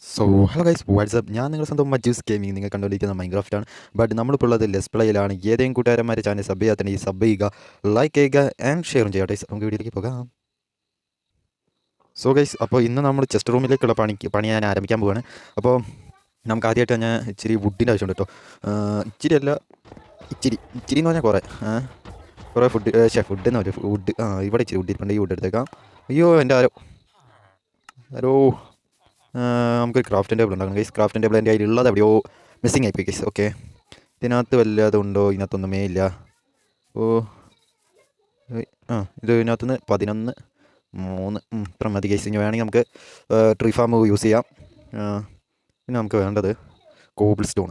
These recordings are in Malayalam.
സോ ഹലോ ഗൈസ് വാട്സ്ആപ്പ് ഞാൻ നിങ്ങളുടെ സ്വന്തം മജ്യൂസ് ഗെയിമിംഗ് നിങ്ങൾ കണ്ടുകൊണ്ടിരിക്കുന്ന മൈൻക്രാഫ്റ്റാണ്. ബട്ട് നമ്മളിപ്പോൾ ഉള്ളത് ലെസ് പ്ലേയിലാണ്. ഏതെങ്കിലും കൂട്ടുകാരന്മാരെ ചാനൽ സബ് ചെയ്യാത്തണെങ്കിൽ സബ് ചെയ്യുക, ലൈക്ക് ചെയ്യുക ആൻഡ് ഷെയറും ചെയ്യുക. ഗൈസ് നമുക്ക് വീഡിയോയിലേക്ക് പോകാം. സോ ഗൈസ് അപ്പോൾ ഇന്ന് നമ്മൾ ചെസ്റ്റ് റൂമിലേക്കുള്ള പണി ഞാൻ ആരംഭിക്കാൻ പോവുകയാണ്. അപ്പോൾ നമുക്ക് ആദ്യമായിട്ട് ഞാൻ ഇച്ചിരി വുഡിൻ്റെ ആവശ്യമുണ്ട് കേട്ടോ. ഇച്ചിരി അല്ല, ഇച്ചിരി എന്ന് പറഞ്ഞാൽ കുറേ ഫുഡ് എന്ന് പറയും. വുഡ് ഇവിടെ ഇച്ചിരി വുഡ് ഇരിപ്പുണ്ട്. ഈ വുഡ് എടുത്തേക്കാം. അയ്യോ എൻ്റെ ആരോ നമുക്കൊരു ക്രാഫ്റ്റിംഗ് ടേബിൾ ഉണ്ടാക്കണം ഗൈസ്. ക്രാഫ്റ്റിംഗ് ടേബിൾ എൻ്റെ കയ്യിലുള്ളത് എവിടെയോ മിസ്സിങ് ആയിപ്പോയി ഗൈസ്. ഓക്കെ, ഇതിനകത്ത് വല്ലതുണ്ടോ? ഇതിനകത്തൊന്നുമേ ഇല്ല. ഓ ഇത് ഇതിനകത്തുനിന്ന് 11 3 ഇത്ര മതി ഗൈസ്. ഇനി വേണമെങ്കിൽ നമുക്ക് ട്രീ ഫാം യൂസ് ചെയ്യാം. പിന്നെ നമുക്ക് വേണ്ടത് കോബിൾ സ്റ്റോൺ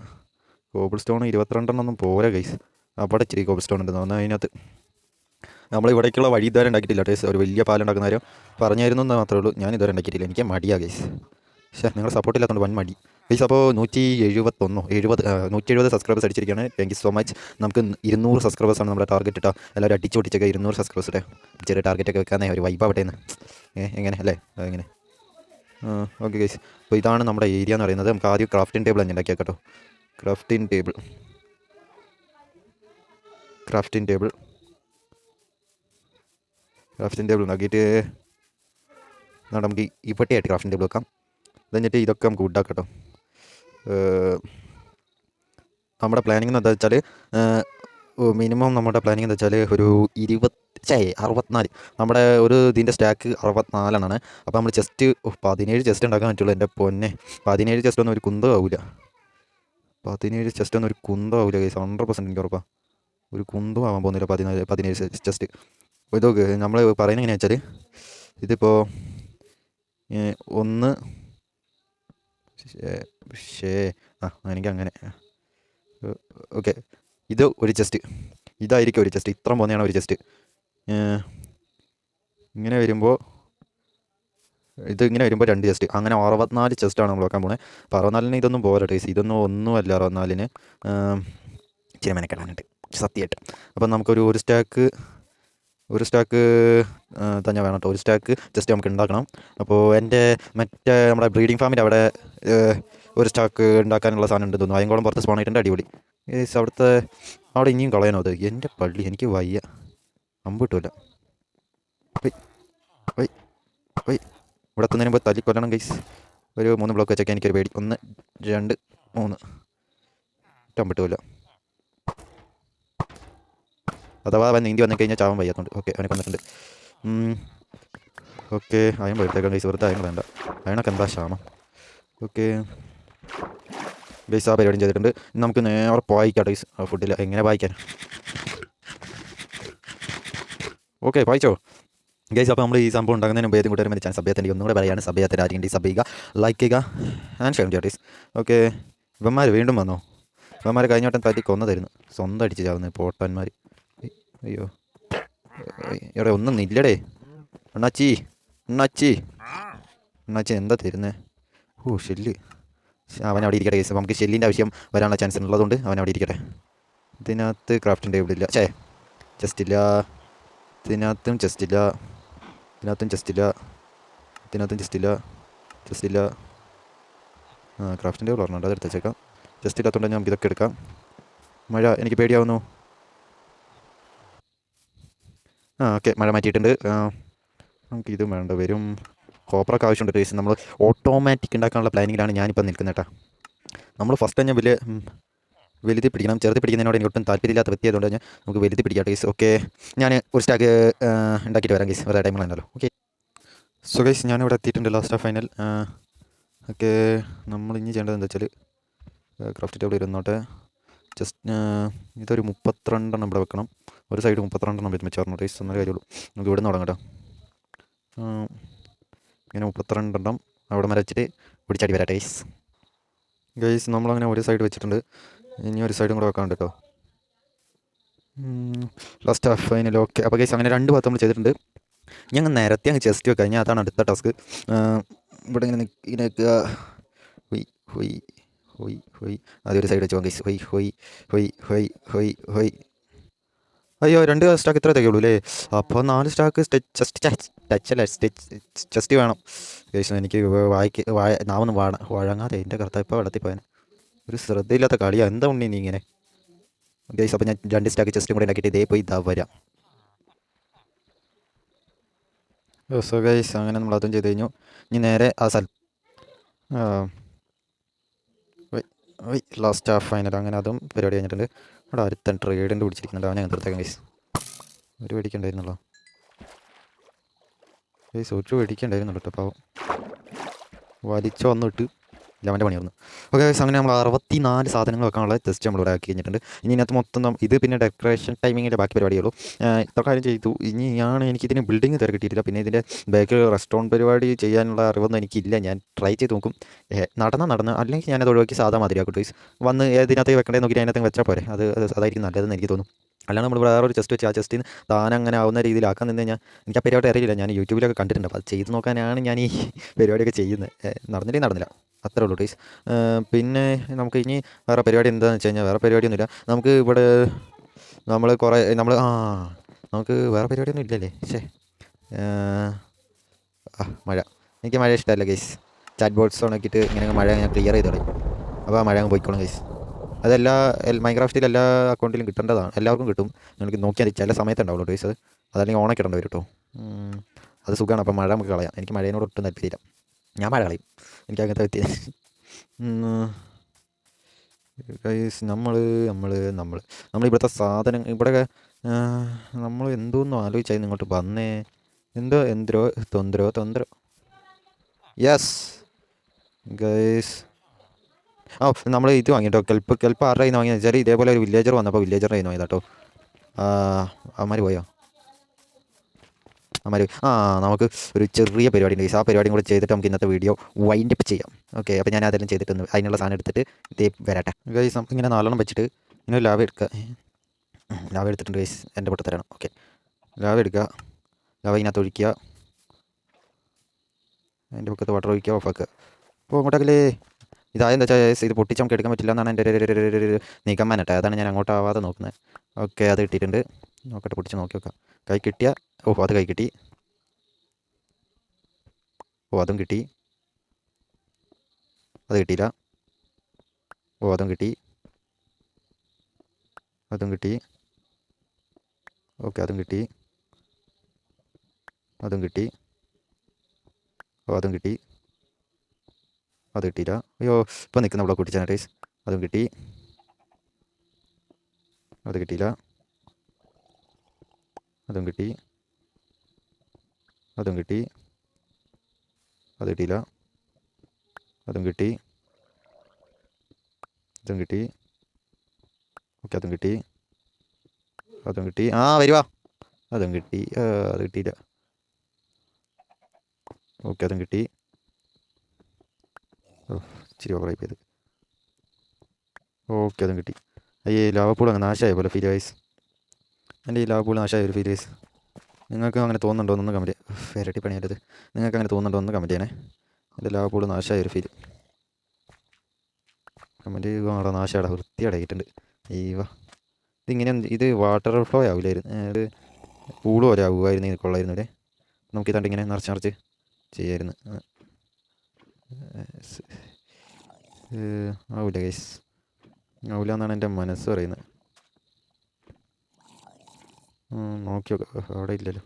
22 പോരാ ഗൈസ്. അവിടെ ഇച്ചിരി കോബിൾ സ്റ്റോൺ ഉണ്ടെന്ന് പറഞ്ഞാൽ അതിനകത്ത് നമ്മൾ ഇവിടേക്കുള്ള വഴി ഇതുവരെ ഉണ്ടാക്കിയിട്ടില്ല ഗൈസ്. ഒരു വലിയ പാലുണ്ടാക്കുന്ന കാര്യം പറഞ്ഞായിരുന്നു എന്ന് മാത്രമേ ഉള്ളൂ. ഞാൻ ഇതുവരെ ഉണ്ടാക്കിയിട്ടില്ല. എനിക്ക് മടിയാ ഗൈസ്. പക്ഷേ നിങ്ങളുടെ സപ്പോർട്ട് ഇല്ലാത്തതുകൊണ്ട് വൻ മടി ഗൈസ്. അപ്പോൾ 170 സബ്സ്ക്രൈബേഴ്സ് അടിച്ചിരിക്കുകയാണ്. Thank you so much. നമുക്ക് 200 സബ്സ്ക്രൈബേഴ്സാണ് നമ്മുടെ ടാർഗറ്റ് ഇട്ടാൽ. എല്ലാവരും അടിച്ചു പൊട്ടിച്ചൊക്കെ 200 സബ്സ്ക്രൈബേഴ്സിൻ്റെ ചെറിയ ടാർഗറ്റൊക്കെ വെക്കാനേ ഒരു വൈബാവട്ടെ എന്ന്. എങ്ങനെ അല്ലേ? എങ്ങനെ? ഓക്കെ ഗൈസ്, അപ്പോൾ ഇതാണ് നമ്മുടെ ഏരിയ എന്ന് പറയുന്നത്. നമുക്ക് ആദ്യം ക്രാഫ്റ്റിംഗ് ടേബിൾ തന്നെ ഉണ്ടാക്കിയാൽ കേട്ടോ. ക്രാഫ്റ്റിംഗ് ടേബിൾ ഉണ്ടാക്കിയിട്ട് നമുക്ക് ഇവിടെയായിട്ട് ക്രാഫ്റ്റിംഗ് ടേബിൾ വെക്കാം. എന്നിട്ട് ഇതൊക്കെ നമുക്ക് വുഡാക്കാം കേട്ടോ. നമ്മുടെ പ്ലാനിങ് എന്താ വെച്ചാൽ മിനിമം നമ്മുടെ പ്ലാനിങ് എന്താ വെച്ചാൽ ഒരു 64 നമ്മുടെ ഒരു ഇതിൻ്റെ സ്റ്റാക്ക് 64 അപ്പോൾ നമ്മൾ ജസ്റ്റ് 17 ചെസ്റ്റ് ഉണ്ടാക്കാൻ പറ്റുള്ളൂ. എൻ്റെ പൊന്നെ, 17 ചെസ്റ്റ് ഒന്നും ഒരു കുന്തമാവില്ല. 17 ചെസ്റ്റ് ഒന്നും ഒരു കുന്തമാവില്ല ഗൈസ്. 100% എനിക്ക് ഉറപ്പാണ്. ഒരു കുന്തം ആവാൻ പോകുന്നില്ല 17 ചെസ്റ്റ്. അപ്പോൾ ഇതൊക്കെ നമ്മൾ പറയുന്നത് എങ്ങനെയാ വെച്ചാൽ, ഇതിപ്പോൾ ഒന്ന് എനിക്കങ്ങനെ ഓക്കെ, ഇത് ഒരു ചെസ്റ്റ്, ഇതായിരിക്കും ഒരു ചെസ്റ്റ്. ഇത്ര പോന്നെയാണ് ഒരു ചെസ്റ്റ്. ഇങ്ങനെ വരുമ്പോൾ 2 ചെസ്റ്റ്, അങ്ങനെ 64 ചെസ്റ്റാണ് നമ്മൾ വെക്കാൻ പോകുന്നത്. അപ്പോൾ 64 ഇതൊന്നും പോരാ ടേസ്. ഇതൊന്നും ഒന്നുമല്ല 64 ഇച്ചിരി മെനക്കെടാനുണ്ട് സത്യമായിട്ട്. അപ്പം നമുക്കൊരു ഒരു സ്റ്റാക്ക് തന്നെ വേണം കേട്ടോ. ഒരു സ്റ്റാക്ക് ജസ്റ്റ് നമുക്ക് ഉണ്ടാക്കണം. അപ്പോൾ എൻ്റെ മറ്റേ നമ്മുടെ ബ്രീഡിംഗ് ഫാമിൻ്റെ അവിടെ ഒരു സ്റ്റാക്ക് ഉണ്ടാക്കാനുള്ള സാധനം ഉണ്ട് തോന്നുന്നു. അയങ്കോളം പുറത്ത് സ്പോൺ ആയിട്ടുണ്ട്. അടിപൊളി. അവിടെ ഇനിയും കളയാനോ? അത് എൻ്റെ പള്ളി, എനിക്ക് വയ്യ, അമ്പിട്ടില്ല. ഇവിടെ എത്തുന്നതിന് മുമ്പ് തല്ലിക്കൊല്ലണം ഗൈസ്. ഒരു 3 ബ്ലോക്ക് വെച്ചൊക്കെ എനിക്കൊരു പേടി. 1 2 3 അമ്പിട്ടില്ല. അഥവാ അവൻ നീന്തി വന്നു കഴിഞ്ഞാൽ ചാവാൻ വയ്യാത്തതുകൊണ്ട്. ഓക്കെ, അവനെ കൊന്നിട്ടുണ്ട്. ഓക്കെ, അയൺ പോയിട്ടേക്കാം ഗൈസ്. വെറുതെ അയൺ വേണ്ട, അയണൊക്കെ എന്താ ക്ഷാമം. ഓക്കെ ഗൈസ്, ആ പരിപാടിയും ചെയ്തിട്ടുണ്ട്. നമുക്ക് നേരെ വായിക്കാം ഗൈസ്. ഫുഡിൽ എങ്ങനെ വായിക്കാൻ? ഓക്കെ, വായിച്ചോ ഗൈസ്. അപ്പോൾ നമ്മൾ ഈ സംഭവം ഉണ്ടാകുന്നതിന് മുമ്പ് ഏതും കൂടെ ഒരു ചാനൽ സഭയത്തിൻ്റെ ഒന്നുകൂടെ പറയുകയാണ്. സഭയത്തിൽ ആരെങ്കിലും സബ് ചെയ്യുക, ലൈക്ക് ചെയ്യുക ആൻഡ് ഷെയർ ചെയ്യുക ഗൈസ്. ഓക്കെ, ഇവന്മാർ വീണ്ടും വന്നോ? ഇവന്മാർ കഴിഞ്ഞ വട്ടം തല്ലി കൊന്നതായിരുന്നു. സ്വന്തം അടിച്ച് ചാവുന്നത് പോട്ടന്മാർ. അയ്യോ എവിടെ ഒന്നും ഇല്ലടേ. അണ്ണാച്ചി എന്താ തരുന്നേ? ഷെല്ല്. അവൻ അവിടെ ഇരിക്കട്ടെ കേസ്. നമുക്ക് ഷെല്ലിൻ്റെ ആവശ്യം വരാനുള്ള ചാൻസ് ഉള്ളതുകൊണ്ട് അവൻ അവിടെ ഇരിക്കട്ടെ. ഇതിനകത്ത് ക്രാഫ്റ്റിംഗ് ടേബിൾ ഇല്ല. ചെസ്റ്റ് ഇല്ല. ഇതിനകത്തും ചെസ്റ്റ് ഇല്ല. ക്രാഫ്റ്റിംഗ് ടേബിൾ പറഞ്ഞുണ്ട്, അത് എടുത്തേക്കാം. ചെസ്റ്റ് ഇല്ലാത്തതുകൊണ്ട് നമുക്ക് ഇതൊക്കെ എടുക്കാം. മഴ എനിക്ക് പേടിയാവുന്നു. ഓക്കെ, മഴ മാറ്റിയിട്ടുണ്ട്. നമുക്ക് ഇതും വേണ്ട വരും. കോപ്പറൊക്കെ ആവശ്യമുണ്ട് ടേസ്. നമ്മൾ ഓട്ടോമാറ്റിക് ഉണ്ടാക്കാനുള്ള പ്ലാനിങ്ങിലാണ് ഞാനിപ്പോൾ നിൽക്കുന്നത് കേട്ടോ. നമ്മൾ ഫസ്റ്റ് തന്നെ വലുതി പിടിക്കണം. ചെറുതി പിടിക്കുന്നതിനോട് എനിക്ക് ഒട്ടും താല്പര്യമില്ലാത്ത വ്യക്തിയായതുകൊണ്ട് ഞാൻ നമുക്ക് വലുതി പിടിക്കാം ടേസ്. ഓക്കെ, ഞാൻ ഒരു സ്റ്റാക്ക് ഉണ്ടാക്കിയിട്ട് വരാം ഗൈസ്. വേറെ ടൈമിലുണ്ടല്ലോ. ഓക്കെ, സോ ഗൈസ്, ഞാനിവിടെ എത്തിയിട്ടുണ്ട്. Last final. ഓക്കെ, നമ്മൾ ഇനി ചെയ്യേണ്ടത് എന്താ വെച്ചാൽ ക്രാഫ്റ്റ് ടേബിൾ ഇരുന്നോട്ടെ. ജസ്റ്റ് ഇതൊരു 32 ഇവിടെ വെക്കണം. ഒരു സൈഡ് 32 വെച്ച് പറഞ്ഞു ടേസ്. എന്നൊരു കാര്യമുള്ളൂ. നമുക്ക് ഇവിടെ നിന്ന് തുടങ്ങാം കേട്ടോ. ഇങ്ങനെ 32 അവിടെ വരച്ചിട്ട് പിടിച്ചടി വരാം ടേസ്. ഗൈസ്, നമ്മളങ്ങനെ ഒരു സൈഡ് വെച്ചിട്ടുണ്ട്. ഇനി ഒരു സൈഡും കൂടെ വെക്കാണ്ട് കേട്ടോ. Last final. ഓക്കെ, അപ്പോൾ ഗൈസ് അങ്ങനെ 2 ഭാഗത്ത് നമ്മൾ ചെയ്തിട്ടുണ്ട്. ഞങ്ങൾ നേരത്തെ അങ്ങ് ചെസ്റ്റ് വെക്കാം. ഇനി അതാണ് അടുത്ത ടാസ്ക്. ഇവിടെ ഇങ്ങനെ നിൽക്കുക. ഹൊയ് അതൊരു സൈഡ് വെച്ച് പോകാം ഗൈസ്. ഹൊയ് അയ്യോ 2 സ്റ്റാക്ക് ഇത്ര തികയുള്ളൂ അല്ലേ? അപ്പോൾ 4 സ്റ്റാക്ക് ജസ്റ്റ് ടച്ച് അല്ല ജസ്റ്റ് വേണം ഗൈസ്. എനിക്ക് നാവൊന്നും വഴങ്ങാതെ എൻ്റെ കറുത്ത ഇപ്പോൾ വെള്ളത്തിൽ പോയാൽ ഒരു ശ്രദ്ധയില്ലാത്ത കളിയാണ്. എന്താ ഉണ്ണി നീ ഇങ്ങനെ ഗൈസ്? അപ്പോൾ ഞാൻ 2 സ്റ്റാക്ക് ചെസ്റ്റും കൂടെ ഉണ്ടാക്കിയിട്ട് ഇതേ പോയി ഇതാ വരാം. സോ ഗൈസ് അങ്ങനെ നമ്മൾ അതും ചെയ്ത് കഴിഞ്ഞു. ഇനി നേരെ ആ ലാസ്റ്റ് ഹാഫ് ഫൈനൽ അങ്ങനെ അതും പരിപാടി കഴിഞ്ഞിട്ടുണ്ട്. അവിടെ അടുത്ത ട്രേഡിൻ്റെ പിടിച്ചിരിക്കുന്നുണ്ട്. അവനെ തീർത്തേക്കാം ഗൈസ്. ഒരു പേടിക്കണ്ടായിരുന്നല്ലോ ഗൈസ്, ഒരു പേടിക്കണ്ടായിരുന്നുള്ളൂ കേട്ടോ. പാവം വലിച്ചോ വന്നിട്ട് ഇല്ല, അവൻ്റെ പണി വന്നു. ഓക്കെ ഗൈസ് അങ്ങനെ നമ്മൾ 64 സാധനങ്ങൾ വെക്കാനുള്ള ടെസ്റ്റ് നമ്മളിവിടെ ആക്കി കഴിഞ്ഞിട്ടുണ്ട്. ഇനി ഇതിനകത്ത് മൊത്തം ഇത് പിന്നെ ഡെക്കറേഷൻ ടൈമിങ്ങിൻ്റെ ബാക്കി പരിപാടിയുള്ളൂ. ഇത്ര കാര്യം ചെയ്തു. ഇനിയാണ് എനിക്കിതിന് ബിൽഡിങ് തിര കിട്ടിയിട്ടില്ല. പിന്നെ ഇതിൻ്റെ ബാക്ക് റെസ്റ്റോറൻറ്റ് പരിപാടി ചെയ്യാനുള്ള അറിവൊന്നും എനിക്കില്ല. ഞാൻ ട്രൈ ചെയ്ത് നോക്കും. നടന്ന് അല്ലെങ്കിൽ ഞാനത് ഒഴിവാക്കി സാധാ മാതിരിയാക്കും ഗൈസ്. വന്ന് ഏതിനകത്ത് വെക്കണ്ടേ നോക്കിയിട്ട് അതിനകത്ത് വെച്ചാൽ പോരെ. അതായിരിക്കും നല്ലതെന്ന് എനിക്ക് തോന്നും. അല്ലാണ്ട് നമ്മൾ വേറൊരു ചെസ്റ്റ് വെച്ച് ആ ചെസ്റ്റിന് അങ്ങനെ ആവുന്ന രീതിയിലാക്കാൻ നിന്ന് കഴിഞ്ഞാൽ എനിക്ക് ആ പരിപാടി അറിയില്ല. ഞാൻ യൂട്യൂബിലൊക്കെ കണ്ടിട്ടുണ്ട്. അപ്പോൾ അത് ചെയ്ത് നോക്കാനാണ് ഞാൻ ഈ പരിപാടിയൊക്കെ ചെയ്യുന്നത്. നടന്നില്ല അത്രേ ഉള്ളൂ ഗൈസ്. പിന്നെ നമുക്ക് ഇനി വേറെ പരിപാടി എന്താണെന്ന് വെച്ച് കഴിഞ്ഞാൽ വേറെ പരിപാടിയൊന്നുമില്ല. നമുക്ക് ഇവിടെ നമുക്ക് വേറെ പരിപാടിയൊന്നും ഇല്ലല്ലേ? മഴ, എനിക്ക് മഴ ഇഷ്ടമല്ല ഗൈസ്. ചാറ്റ് ബോക്സ് ഓണാക്കിയിട്ട് ഇങ്ങനെ മഴ ഞാൻ ക്ലിയർ ചെയ്ത് കളയും. അപ്പോൾ ആ മഴ അങ്ങ് പോയിക്കോളും ഗൈസ്. അതെല്ലാ മൈൻക്രാഫ്റ്റിൽ എല്ലാ അക്കൗണ്ടിലും കിട്ടേണ്ടതാണ്. എല്ലാവർക്കും കിട്ടും. നിങ്ങൾക്ക് നോക്കിയാൽ ചില സമയത്ത് ഉണ്ടാവുള്ളൂ ഗൈസ്. അതല്ലെങ്കിൽ ഓണൊക്കെ ഇടേണ്ടി വരും കേട്ടോ. അത് സുഖമാണ്. അപ്പോൾ മഴ നമുക്ക് കളയാം. എനിക്ക് മഴയോട് ഒട്ടും താല്പര്യമില്ല. ഞാൻ മഴ കളയും. എനിക്ക് അങ്ങനത്തെ വ്യക്തിയാണ്. ഗൈസ് നമ്മളിവിടുത്തെ സാധനം ഇവിടെയൊക്കെ നമ്മൾ എന്തോന്നും ആലോചിച്ചായിരുന്നു ഇങ്ങോട്ട് വന്നേ. എന്തോ തൊന്തരോ യെസ് ഗൈസ്. നമ്മൾ ഇത് വാങ്ങിട്ടോ. കെൽപ്പ് ആരുടെ കയ്യിൽ നിന്ന് വാങ്ങിയെന്ന് വെച്ചാൽ ഇതേപോലെ ഒരു വില്ലേജർ വന്നപ്പോൾ വില്ലേജറിൻ്റെ കയ്യിൽ നിന്ന് വാങ്ങിയതാട്ടോ. അവന്മാർ പോയോ? നമുക്ക് ഒരു ചെറിയ പരിപാടി ഉണ്ട് ഗൈസ്. ആ പരിപാടിയും കൂടെ ചെയ്തിട്ട് നമുക്ക് ഇന്നത്തെ വീഡിയോ വൈൻഡ് അപ്പ് ചെയ്യാം. ഓക്കെ, അപ്പോൾ ഞാൻ അതെല്ലാം ചെയ്തിട്ടൊന്ന് അതിനുള്ള സാധനം എടുത്തിട്ട് ഇതേ വരട്ടെ ഗൈസ്. നമുക്ക് ഇങ്ങനെ 4 വെച്ചിട്ട് ഇങ്ങനെ ലാവ എടുത്തിട്ടുണ്ട് ഗൈസ്. എൻ്റെ പൊട്ട് തരണം. ഓക്കെ, ലാവ എടുക്കുക. ലാവ ഇതിനകത്ത് ഒഴിക്കുക. അതിൻ്റെ പൊക്കത്ത് വാട്ടർ ഒഴിക്കുക. ഓഫാക്കുക. അപ്പോൾ അങ്ങോട്ടേക്കല്ലേ ഇതായെന്താ വെച്ചാൽ ഇത് പൊട്ടിച്ച് നമുക്ക് എടുക്കാൻ പറ്റില്ല എന്നാണ് എൻ്റെ ഒരു നിഗമനം കേട്ടോ. അതാണ് ഞാൻ അങ്ങോട്ടാവാതെ നോക്കുന്നത്. ഓക്കെ, അത് കിട്ടിയിട്ടുണ്ട്. നോക്കട്ടെ, പൊട്ടിച്ച് നോക്കി നോക്കാം. കൈ കിട്ടിയ അത് കൈ കിട്ടി. അതും കിട്ടി. അത് കിട്ടിയില്ല. അതും കിട്ടി. ഓക്കെ, അതും കിട്ടി. അതും കിട്ടി. അത് കിട്ടിയില്ല. അയ്യോ, ഇപ്പം നിൽക്കുന്ന ബ്ലോക്ക് പൊട്ടിച്ചാണ് ടേസ്. അതും കിട്ടി. അത് കിട്ടിയില്ല. അതും കിട്ടി. അത് കിട്ടിയില്ല. അതും കിട്ടി. ഓക്കെ, അതും കിട്ടി. വരുവാ. അതും കിട്ടി. അത് കിട്ടിയില്ല. ഓക്കെ, അതും കിട്ടി. ഇച്ചിരി ഓവറായി പോയത്. ഓക്കെ, അതും കിട്ടി. അയ്യേ, ലാവപ്പൂൾ അങ്ങ് നാശമായ പോലെ ഫീൽ വൈസ്. എൻ്റെ ഈ ലാവപ്പൂൾ നാശമായ ഒരു ഫീൽ വൈസ്. നിങ്ങൾക്ക് അങ്ങനെ തോന്നുന്നുണ്ടോ എന്നൊന്ന് കമൻറ്റ്. ഇരട്ടി പണിയല്ലത്. നിങ്ങൾക്ക് അങ്ങനെ തോന്നുന്നുണ്ടോ എന്ന് കമൻറ്റ് ചെയ്യണേ. എൻ്റെ ലാവപ്പൂൾ നാശമായ ഒരു ഫീൽ. കമൻറ്റ് ചെയ്യുക. നാശമാടാ, വൃത്തിയടങ്ങിയിട്ടുണ്ട്. ഇതിങ്ങനെ ഇത് വാട്ടർ ഫ്ലോ ആവില്ലായിരുന്നു. ഇത് പൂള് പോലെ ആവുമായിരുന്നു. ഇത് കൊള്ളായിരുന്നു. ഇവിടെ നമുക്ക് ഇതാണ്ട് ഇങ്ങനെ നിറച്ച് ചെയ്യായിരുന്നു. ആവില്ല ഗൈസ്, ആവില്ല എന്നാണ് എൻ്റെ മനസ്സ് പറയുന്നത്. നോക്കി നോക്കാം. അവിടെ ഇല്ലല്ലോ.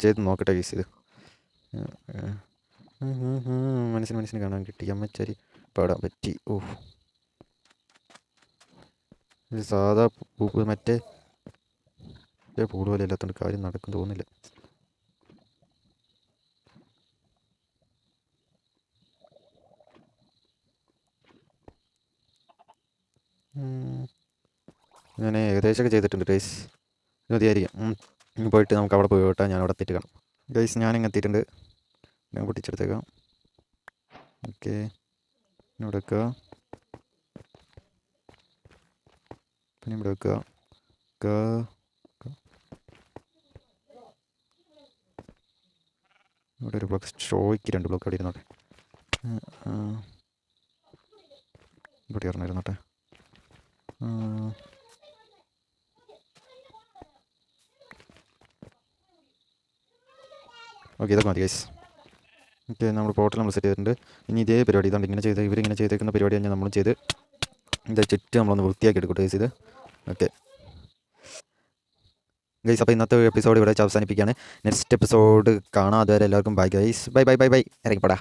ചെയ്ത് നോക്കട്ടെ ഗൈസ്. ഇത് മനസ്സിന് കാണാൻ കിട്ടി. അമ്മച്ചാരി പാടാൻ പറ്റി. ഇത് സാധാ മറ്റേ പൂള് പോലെ അല്ലാത്തതുകൊണ്ട് കാര്യം നടക്കും തോന്നില്ല. ഞാൻ ഏകദേശമൊക്കെ ചെയ്തിട്ടുണ്ട് ഗൈസ്. മതിയായിരിക്കും. പോയിട്ട് നമുക്ക് അവിടെ പോയി കേട്ടോ. ഞാൻ അവിടെ എത്തിയിട്ട് കാണാം ഗൈസ്. ഞാനിങ്ങനെ എത്തിയിട്ടുണ്ട്. ഞാൻ പൊട്ടിച്ചെടുത്തേക്കാം. ഓക്കെ, ഇവിടെ വെക്കുക. പിന്നെ ഇവിടെ വെക്കുക. ഇവിടെ ഒരു ബ്ലോക്ക് ഷോയ്ക്ക് 2 ബ്ലോക്ക് അവിടെ ഇരുന്നോട്ടെ. ഇവിടെ ഇറങ്ങിയിരുന്നോട്ടെ. ഓക്കെ, ഇതൊക്കെ മതി ഗൈസ്. ഓക്കെ, നമ്മൾ പോർട്ടൽ നമ്മൾ സെറ്റ് ചെയ്തിട്ടുണ്ട്. ഇനി ഇതേ പരിപാടി ഇതുകൊണ്ട് ഇങ്ങനെ ചെയ്ത് ഇവരിങ്ങനെ ചെയ്തേക്കുന്ന പരിപാടി തന്നെ നമ്മൾ ചെയ്ത് ഇത് ചുറ്റും നമ്മളൊന്ന് വൃത്തിയാക്കി എടുക്കട്ടെ ഗൈസ് ഇത്. ഓക്കെ ഗൈസ്, അപ്പോൾ ഇന്നത്തെ എപ്പിസോഡ് ഇവിടെ വെച്ച് അവസാനിപ്പിക്കുകയാണ്. നെക്സ്റ്റ് എപ്പിസോഡ് കാണാം. അതുവരെ എല്ലാവർക്കും bye guys. Bye bye bye bye. ഇറങ്ങിപ്പോടാ.